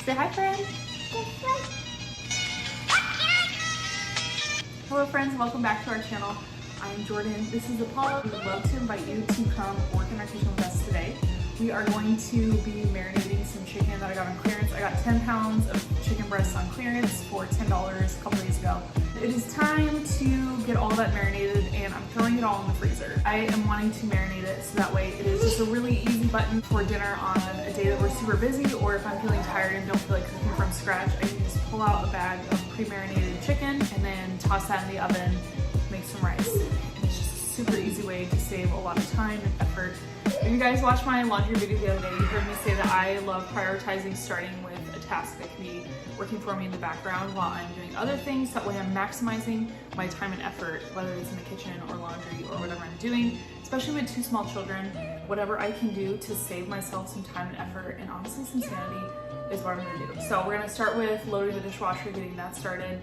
Say hi, friend. Hello friends, welcome back to our channel. I'm Jordan, this is Apollo. We would love to invite you to come work in our kitchen with us today. We are going to be marinating some chicken that I got on clearance. I got 10 pounds of chicken breasts on clearance for $10 a couple days ago. It is time to get all that marinated and I'm throwing it all in the freezer. I am wanting to marinate it so that way it is just a really easy button for dinner on a day that we're super busy, or if I'm feeling tired and don't feel like cooking from scratch, I can just pull out a bag of pre-marinated chicken and then toss that in the oven, make some rice. And it's just a super easy way to save a lot of time and effort. If you guys watched my laundry video the other day, you heard me say that I love prioritizing starting with a task that can be working for me in the background while I'm doing other things. That way I'm maximizing my time and effort, whether it's in the kitchen or laundry or whatever I'm doing, especially with 2 small children. Whatever I can do to save myself some time and effort and honestly some sanity is what I'm gonna do. So we're gonna start with loading the dishwasher, getting that started.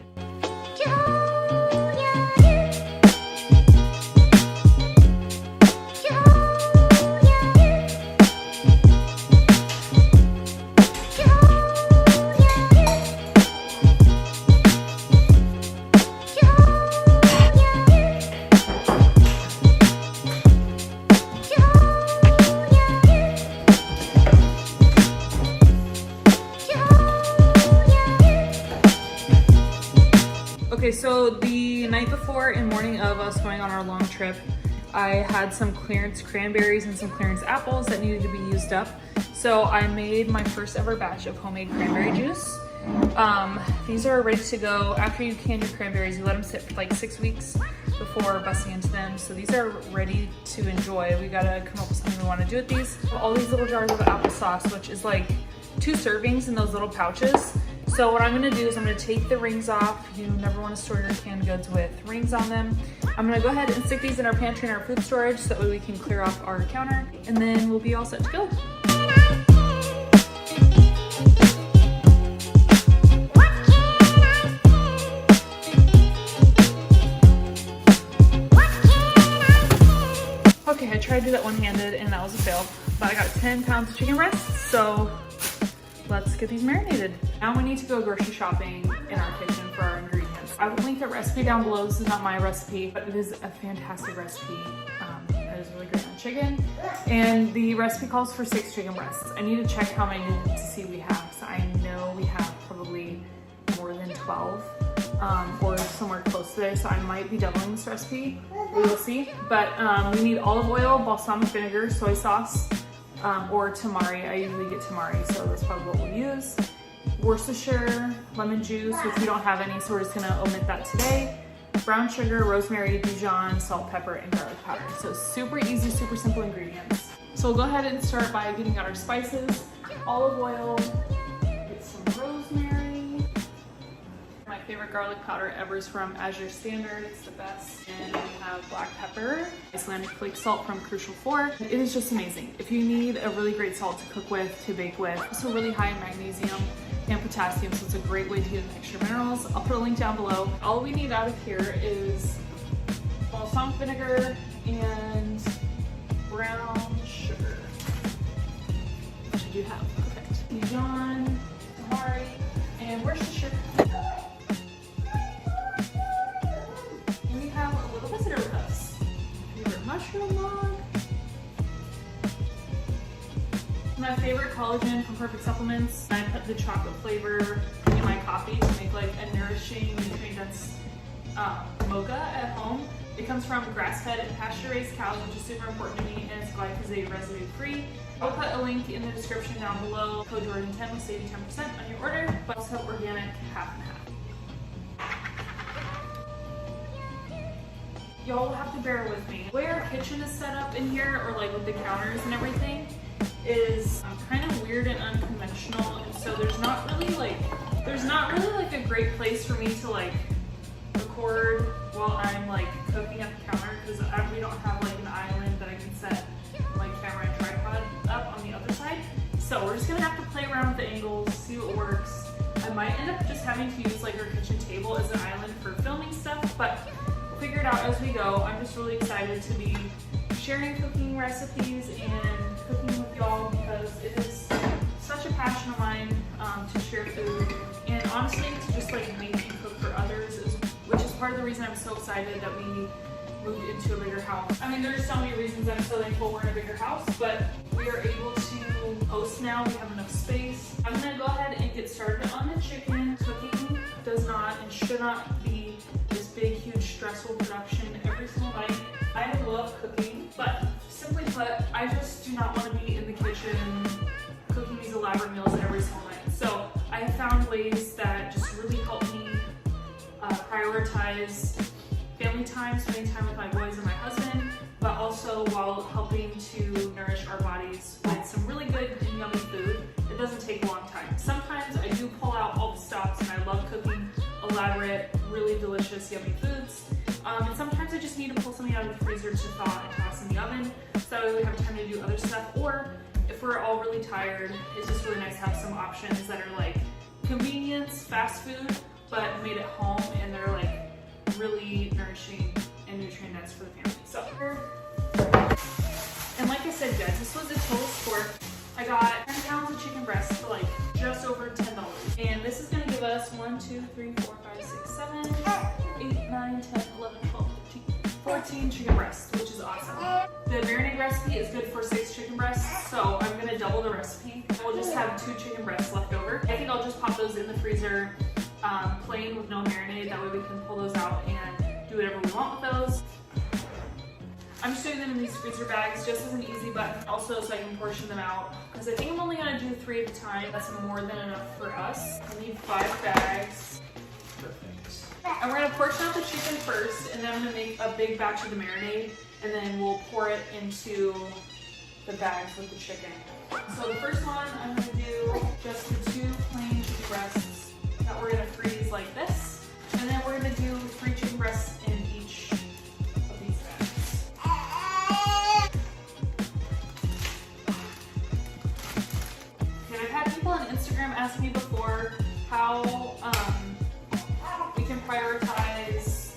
Okay, so the night before and morning of us going on our long trip, I had some clearance cranberries and some clearance apples that needed to be used up. So I made my first ever batch of homemade cranberry juice. These are ready to go. After you can your cranberries, you let them sit for like 6 weeks before busting into them. So these are ready to enjoy. We gotta come up with something we wanna do with these. All these little jars of applesauce, which is like 2 servings in those little pouches. So what I'm gonna do is I'm gonna take the rings off. You never wanna store your canned goods with rings on them. I'm gonna go ahead and stick these in our pantry and our food storage so that way we can clear off our counter and then we'll be all set to go. Okay, I tried to do that one-handed and that was a fail, but I got 10 pounds of chicken breasts, so let's get these marinated. Now we need to go grocery shopping in our kitchen for our ingredients. I will link the recipe down below. This is not my recipe, but it is a fantastic recipe. It is really great on chicken. And the recipe calls for 6 chicken breasts. I need to check how many to see we have. So I know we have probably more than 12 or somewhere close to there. So I might be doubling this recipe. We will see. But we need olive oil, balsamic vinegar, soy sauce, or tamari. I usually get tamari, so that's probably what we'll use. Worcestershire, lemon juice, which we don't have any, so we're just gonna omit that today. Brown sugar, rosemary, Dijon, salt, pepper, and garlic powder. So super easy, super simple ingredients. So we'll go ahead and start by getting out our spices. Olive oil, get some rosemary. My favorite garlic powder ever is from Azure Standard, it's the best. And we have black pepper, Icelandic flake salt from Crucial 4. It is just amazing. If you need a really great salt to cook with, to bake with, also really high in magnesium and potassium, so it's a great way to get an extra minerals. I'll put a link down below. All we need out of here is balsamic vinegar and brown sugar, which I do have. Perfect. Dijon, tamari, and Worcestershire. And we have a little visitor with us. Favorite mushroom log. My favorite collagen from Perfect Supplements. I put the chocolate flavor in my coffee to make like a nourishing, nutrient-dense mocha at home. It comes from grass-fed and pasture-raised cows, which is super important to me, and it's glyphosate residue-free. I'll put a link in the description down below. Code Jordan10 will save you 10% on your order, but also organic, half and half. Y'all will have to bear with me. The way our kitchen is set up in here, or like with the counters and everything, is kind of weird and unconventional, and so there's not really like a great place for me to like record while I'm like cooking at the counter, because we don't have like an island that I can set my camera and tripod up on the other side. So we're just gonna have to play around with the angles, see what works. I might end up just having to use like our kitchen table as an island for filming stuff, but we'll figure it out as we go. I'm just really excited to be sharing cooking recipes and cooking with y'all because it is such a passion of mine to share food, and honestly to just like make and cook for others, which is part of the reason I'm so excited that we moved into a bigger house. I mean, there's so many reasons I'm so thankful we're in a bigger house, but we are able to host now. We have enough space. I'm gonna go ahead and get started on the chicken. Cooking does not and should not be this big, huge, stressful production every single night. I love cooking, but simply put, I just do not want to be in the kitchen cooking these elaborate meals every single night. So I have found ways that just really help me prioritize family time, spending time with my boys and my husband, but also while helping to nourish our bodies with some really good and yummy food. It doesn't take a long time. Sometimes I do pull out all the stops and I love cooking elaborate, really delicious, yummy foods. And sometimes I just need to pull something out of the freezer to thaw and toss in the oven so we have time to do other stuff. Or if we're all really tired, it's just really nice to have some options that are like convenience, fast food, but made at home, and they're like really nourishing and nutrient dense for the family. So, and like I said, guys, this was a total sport. I got 10 pounds of chicken breast for like just over $10. And this is gonna give us 1, 2, 3, 4, 5, 6, 7, 8, 9, 10, 11, 12, 13, 14 chicken breasts, which is awesome. The marinade recipe is good for 6 chicken breasts, so I'm gonna double the recipe. We'll just have 2 chicken breasts left over. I think I'll just pop those in the freezer plain with no marinade. That way we can pull those out and do whatever we want with those. I'm just doing them in these freezer bags just as an easy button, also so I can portion them out, because I think I'm only gonna do 3 at a time. That's more than enough for us. I need 5 bags. Perfect. And we're gonna portion out the chicken first, and then I'm gonna make a big batch of the marinade, and then we'll pour it into the bags with the chicken. So the first one, I'm gonna do just the 2 plain chicken breasts that we're gonna freeze like this, and then we're gonna do 3 chicken breasts in each of these bags. And I've had people on Instagram ask me before how we can prioritize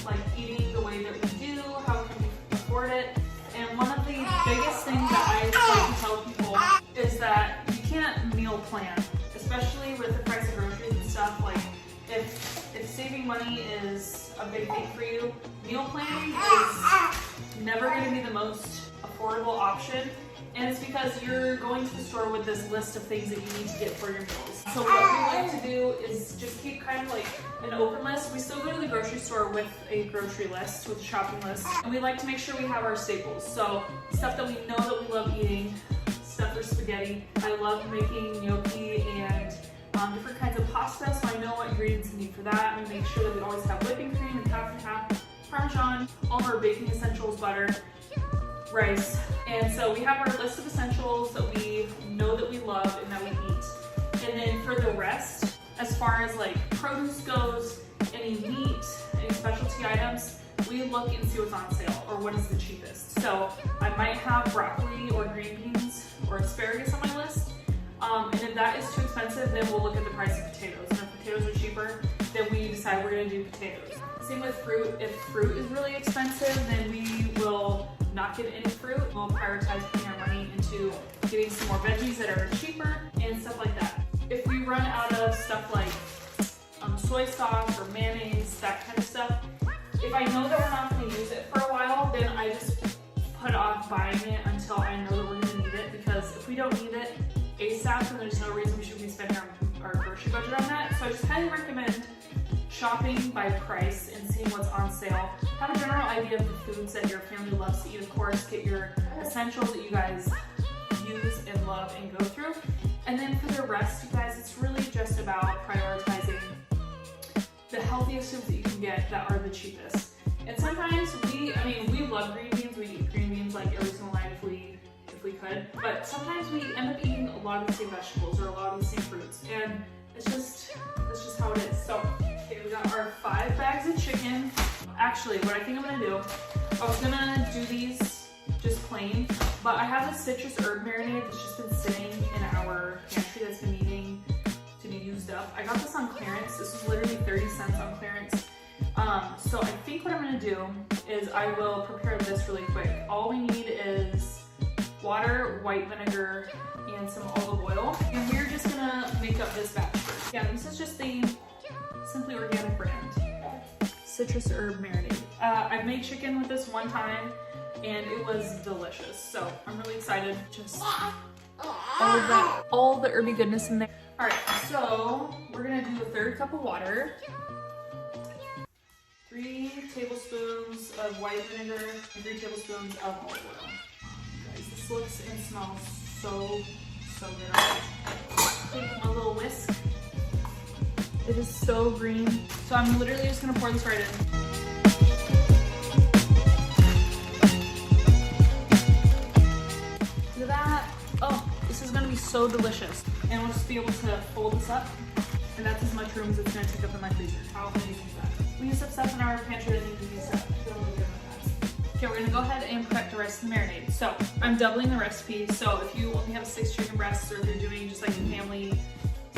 like eating the way that we do, how can we afford it, and one of the biggest things that I like to tell people is that you can't meal plan, especially with the price of groceries and stuff. Like if saving money is a big thing for you, meal planning is never going to be the most affordable option. And it's because you're going to the store with this list of things that you need to get for your meals. So what we like to do is just keep kind of like an open list. We still go to the grocery store with a grocery list, with a shopping list. And we like to make sure we have our staples. So stuff that we know that we love eating, stuff for spaghetti. I love making gnocchi and different kinds of pasta, so I know what ingredients we need for that. And make sure that we always have whipping cream and half Parmesan, all of our baking essentials, butter, rice. And so we have our list of essentials that we know that we love and that we eat. And then for the rest, as far as like produce goes, any meat, any specialty items, we look and see what's on sale or what is the cheapest. So I might have broccoli or green beans or asparagus on my list. And if that is too expensive, then we'll look at the price of potatoes. And if potatoes are cheaper, then we decide we're gonna do potatoes. Same with fruit. If fruit is really expensive, then we will not get any fruit. We'll prioritize putting our money into getting some more veggies that are cheaper and stuff like that. If we run out of stuff like soy sauce or mayonnaise, that kind of stuff, if I know that we're not going to use it for a while, then I just put off buying it until I know that we're going to need it, because if we don't need it ASAP, then there's no reason we should be spending our grocery budget on that. So I just highly recommend shopping by price and seeing what's on sale. Have a general idea of the foods that your family loves to eat, of course. Get your essentials that you guys use and love and go through. And then for the rest, you guys, it's really just about prioritizing the healthiest foods that you can get that are the cheapest. And sometimes we love green beans. We eat green beans like every single night if we could. But sometimes we end up eating a lot of the same vegetables or a lot of the same fruits. And that's just how it is. So, okay, we got our 5 bags of chicken. Actually, what I think I'm gonna do, I was gonna do these just plain, but I have a citrus herb marinade that's just been sitting in our pantry that's been needing to be used up. I got this on clearance. This was literally 30 cents on clearance. So I think what I'm gonna do is I will prepare this really quick. All we need is water, white vinegar, and some olive oil. And we're just gonna make up this batch. citrus herb marinade. I've made chicken with this one time and it was delicious. So I'm really excited. Just all the herby goodness in there. All right, so we're gonna do a 1/3 cup of water, 3 tablespoons of white vinegar, and 3 tablespoons of olive oil. Guys, this looks and smells so good. Take a little whisk. It is so green. So I'm literally just gonna pour this right in. Look at that. Oh, this is gonna be so delicious. And we'll just be able to fold this up. And that's as much room as it's gonna take up in my freezer. How amazing is that? We use up stuff in our pantry that needs to be used up. Feel really good about that. Okay, we're gonna go ahead and prep the rest of the marinade. So I'm doubling the recipe. So if you only have 6 chicken breasts, or if you're doing just like a family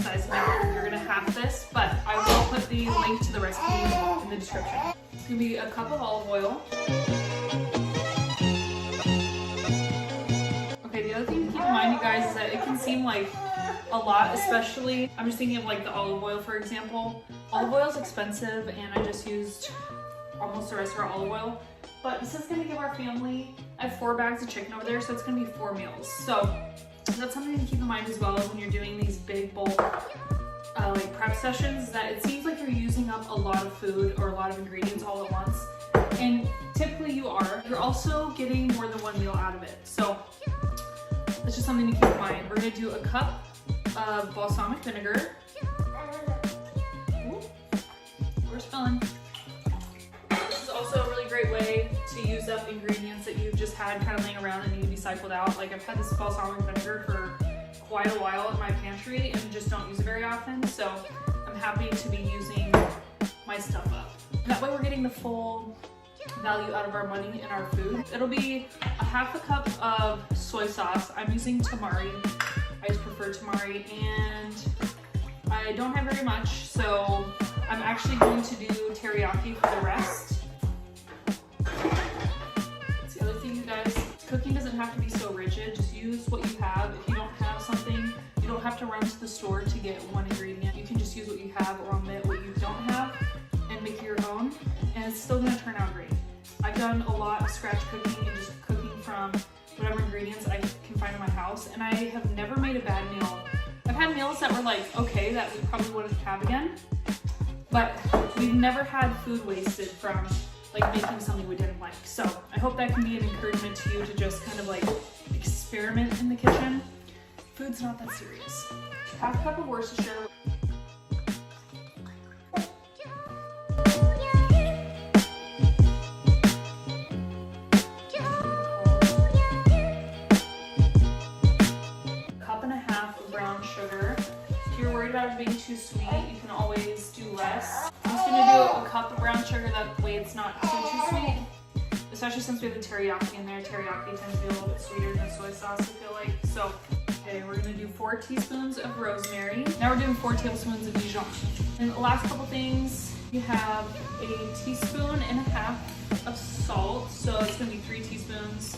size amount, you're gonna have this, but I will put the link to the recipe in the description. It's gonna be a cup of olive oil. Okay, the other thing to keep in mind, you guys, is that it can seem like a lot, especially, I'm just thinking of like the olive oil, for example. Olive oil is expensive and I just used almost the rest of our olive oil, but this is gonna give our family, I have 4 bags of chicken over there, so it's gonna be 4 meals. So that's something to keep in mind as well as when you're doing these big bulk like prep sessions, that it seems like you're using up a lot of food or a lot of ingredients all at once. And typically you are. You're also getting more than 1 meal out of it. So that's just something to keep in mind. We're gonna do a cup of balsamic vinegar. Ooh, we're spilling. This is also a really great way to use up ingredients that you've just had kind of laying around and need to be cycled out. Like I've had this balsamic vinegar for quite a while in my pantry and just don't use it very often. So I'm happy to be using my stuff up. That way we're getting the full value out of our money in our food. It'll be a 1/2 cup of soy sauce. I'm using tamari. I just prefer tamari and I don't have very much. So I'm actually going to do teriyaki for the rest. Cooking doesn't have to be so rigid. Just use what you have. If you don't have something, you don't have to run to the store to get one ingredient. You can just use what you have or omit what you don't have and make your own, and it's still gonna turn out great. I've done a lot of scratch cooking and just cooking from whatever ingredients I can find in my house, and I have never made a bad meal. I've had meals that were like, okay, that we probably wouldn't have again, but we've never had food wasted from like making something we didn't like. So I hope that can be an encouragement to you to just kind of like experiment in the kitchen. Food's not that serious. 1/2 cup of Worcestershire. Cup and a half of brown sugar. If you're worried about it being too sweet, you can always do less. I'm just gonna do a cup of brown sugar, that way it's not too sweet. Especially since we have the teriyaki in there. Teriyaki tends to be a little bit sweeter than soy sauce, I feel like. So, okay, we're gonna do 4 teaspoons of rosemary. Now we're doing 4 tablespoons of Dijon. And the last couple things, you have a 1.5 teaspoons of salt. So it's gonna be 3 teaspoons.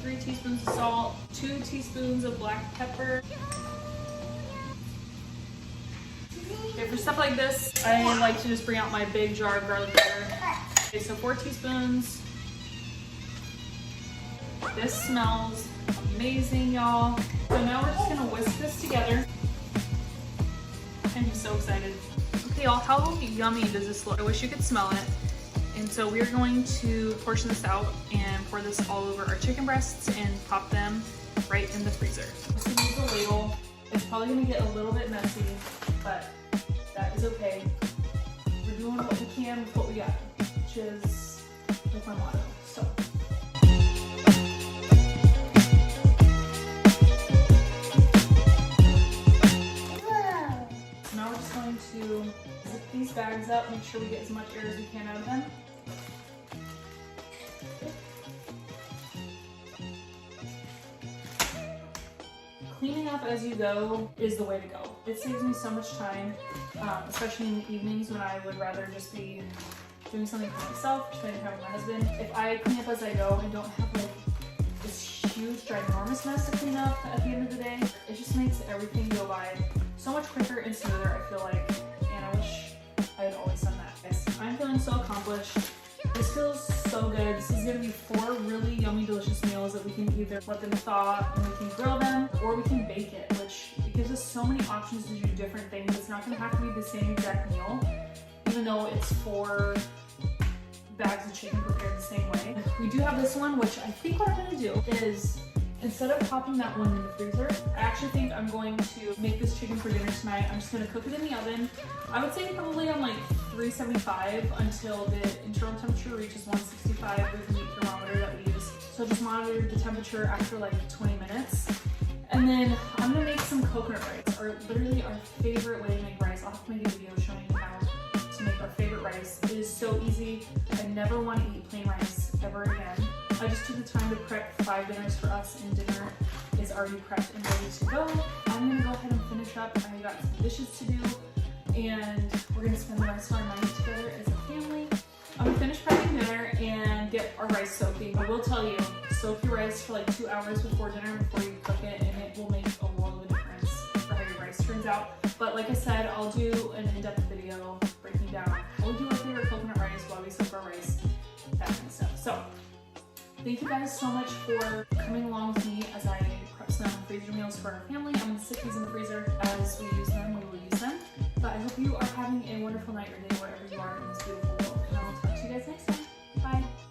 3 teaspoons of salt, 2 teaspoons of black pepper. Okay, for stuff like this, I like to just bring out my big jar of garlic butter. Okay, so 4 teaspoons. This smells amazing, y'all. So now we're just gonna whisk this together. I'm so excited. Okay, y'all, how yummy does this look? I wish you could smell it. And so we're going to portion this out and pour this all over our chicken breasts and pop them right in the freezer. Just gonna use a ladle. It's probably gonna get a little bit messy, but that is okay. We're doing what we can with what we got, which is like my motto. So. Now we're just going to zip these bags up, make sure we get as much air as we can out of them. Cleaning up as you go is the way to go. It saves me so much time, especially in the evenings when I would rather just be doing something for myself, spending time with my husband. If I clean up as I go and don't have like this huge, ginormous mess to clean up at the end of the day. It just makes everything go by so much quicker and smoother, I feel like, and I wish I had always done that. Guys, I'm feeling so accomplished. This feels so good. This is gonna be 4 really yummy, delicious meals that we can either let them thaw and we can grill them, or we can bake it, which it gives us so many options to do different things. It's not gonna have to be the same exact meal, even though it's 4 bags of chicken prepared the same way. We do have this one, which I think what I'm gonna do is, instead of popping that one in the freezer, I actually think I'm going to make this chicken for dinner tonight. I'm just gonna cook it in the oven. I would say probably on like 375 until the internal temperature reaches 165 with the meat thermometer that we use. So just monitor the temperature after like 20 minutes. And then I'm gonna make some coconut rice, or literally our favorite way to make rice. I'll have to make a video showing you how to make our favorite rice. It is so easy. I never want to eat plain rice ever again. I just took the time to prep 5 dinners for us, and dinner is already prepped and ready to go. I'm gonna go ahead and finish up. I got some dishes to do, and we're gonna spend the rest of our night together as a family. I'm gonna finish prepping dinner and get our rice soaking. I will tell you, soak your rice for like 2 hours before dinner before you cook it, and it will make a world of difference for how your rice turns out. But like I said, I'll do an in-depth video breaking down how we do our favorite coconut rice, why we soak our rice, that kind of stuff. So thank you guys so much for coming along with me as I prep some freezer meals for our family. I'm gonna stick these in the freezer. As we use them, we will use them. But I hope you are having a wonderful night or day wherever you are in this beautiful world. And I will talk to you guys next time. Bye.